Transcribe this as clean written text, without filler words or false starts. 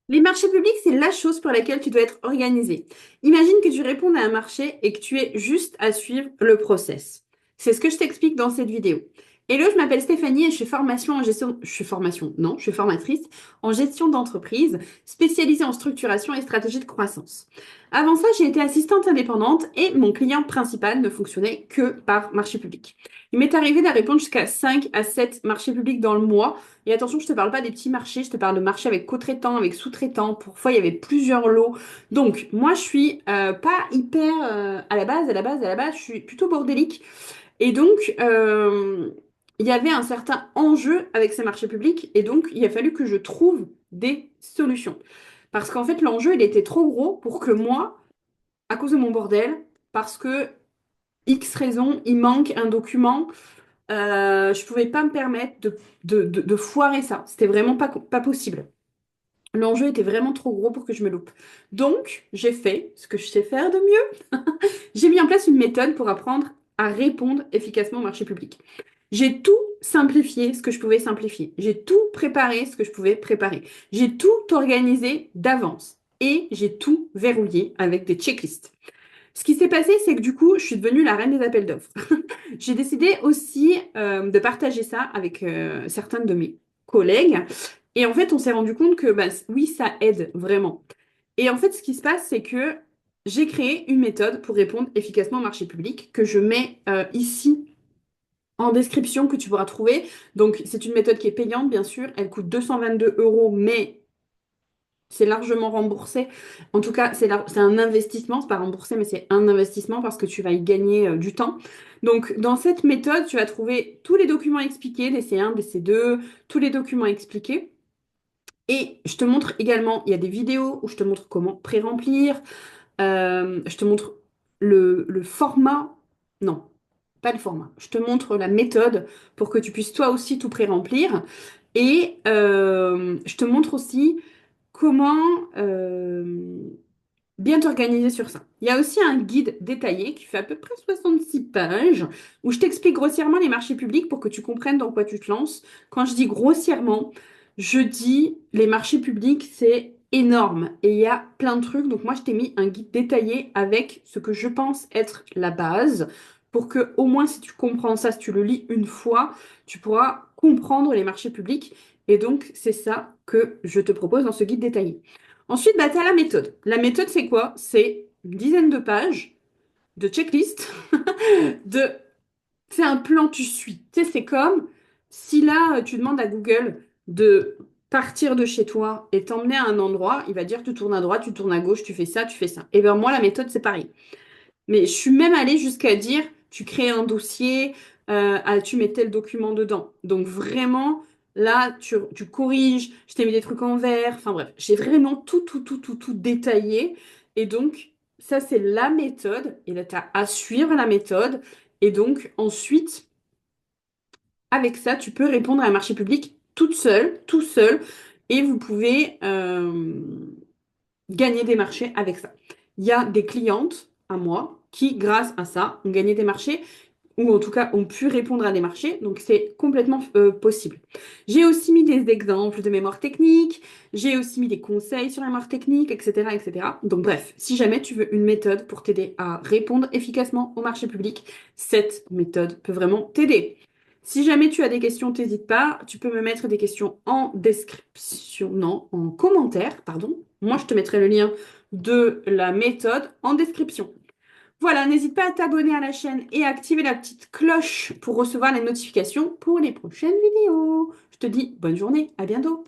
Les marchés publics, c'est la chose pour laquelle tu dois être organisé. Imagine que tu répondes à un marché et que tu aies juste à suivre le process. C'est ce que je t'explique dans cette vidéo. Hello, je m'appelle Stéphanie et je suis formation en gestion, je suis formation, non, je suis formatrice en gestion d'entreprise, spécialisée en structuration et stratégie de croissance. Avant ça, j'ai été assistante indépendante et mon client principal ne fonctionnait que par marché public. Il m'est arrivé de répondre jusqu'à 5 à 7 marchés publics dans le mois et attention, je te parle pas des petits marchés, je te parle de marchés avec co-traitants, avec sous-traitants. Parfois, il y avait plusieurs lots. Donc, moi, je suis pas hyper à la base, je suis plutôt bordélique. Et donc, il y avait un certain enjeu avec ces marchés publics. Et donc, il a fallu que je trouve des solutions. Parce qu'en fait, l'enjeu, il était trop gros pour que moi, à cause de mon bordel, parce que X raison, il manque un document. Je pouvais pas me permettre de foirer ça. C'était vraiment pas possible. L'enjeu était vraiment trop gros pour que je me loupe. Donc, j'ai fait ce que je sais faire de mieux. J'ai mis en place une méthode pour apprendre à répondre efficacement au marché public. J'ai tout simplifié ce que je pouvais simplifier. J'ai tout préparé ce que je pouvais préparer. J'ai tout organisé d'avance. Et j'ai tout verrouillé avec des checklists. Ce qui s'est passé, c'est que du coup, je suis devenue la reine des appels d'offres. J'ai décidé aussi de partager ça avec certains de mes collègues. Et en fait, on s'est rendu compte que bah, oui, ça aide vraiment. Et en fait, ce qui se passe, c'est que j'ai créé une méthode pour répondre efficacement au marché public que je mets ici en description que tu pourras trouver. Donc, c'est une méthode qui est payante, bien sûr. Elle coûte 222 euros, mais c'est largement remboursé. En tout cas, c'est un investissement. C'est pas remboursé, mais c'est un investissement parce que tu vas y gagner du temps. Donc, dans cette méthode, tu vas trouver tous les documents expliqués, des C1, des C2, tous les documents expliqués. Et je te montre également, il y a des vidéos où je te montre comment pré-remplir. Je te montre le format. Non, pas le format. Je te montre la méthode pour que tu puisses toi aussi tout pré-remplir. Et je te montre aussi comment bien t'organiser sur ça. Il y a aussi un guide détaillé qui fait à peu près 66 pages où je t'explique grossièrement les marchés publics pour que tu comprennes dans quoi tu te lances. Quand je dis grossièrement, je dis les marchés publics, c'est énorme et il y a plein de trucs. Donc moi, je t'ai mis un guide détaillé avec ce que je pense être la base pour que au moins si tu comprends ça, si tu le lis une fois, tu pourras comprendre les marchés publics. Et donc, c'est ça que je te propose dans ce guide détaillé. Ensuite, bah, tu as la méthode. La méthode, c'est quoi? C'est une dizaine de pages de checklist, de... c'est un plan tu suis. Tu sais, c'est comme si là, tu demandes à Google de partir de chez toi et t'emmener à un endroit, il va dire tu tournes à droite, tu tournes à gauche, tu fais ça, tu fais ça. Et bien moi, la méthode, c'est pareil. Mais je suis même allée jusqu'à dire, tu crées un dossier, tu mets tel document dedans. Donc vraiment, là, tu corriges, je t'ai mis des trucs en vert. Enfin bref, j'ai vraiment tout détaillé. Et donc, ça, c'est la méthode. Et là, tu as à suivre la méthode. Et donc, ensuite, avec ça, tu peux répondre à un marché public toute seule, tout seul. Et vous pouvez gagner des marchés avec ça. Il y a des clientes à moi qui, grâce à ça, ont gagné des marchés ou en tout cas ont pu répondre à des marchés. Donc, c'est complètement possible. J'ai aussi mis des exemples de mémoire technique, j'ai aussi mis des conseils sur la mémoire technique, etc., etc. Donc, bref, si jamais tu veux une méthode pour t'aider à répondre efficacement au marché public, cette méthode peut vraiment t'aider. Si jamais tu as des questions, t'hésites pas. Tu peux me mettre des questions en description, non, en commentaire, pardon. Moi, je te mettrai le lien de la méthode en description. Voilà, n'hésite pas à t'abonner à la chaîne et à activer la petite cloche pour recevoir les notifications pour les prochaines vidéos. Je te dis bonne journée, à bientôt.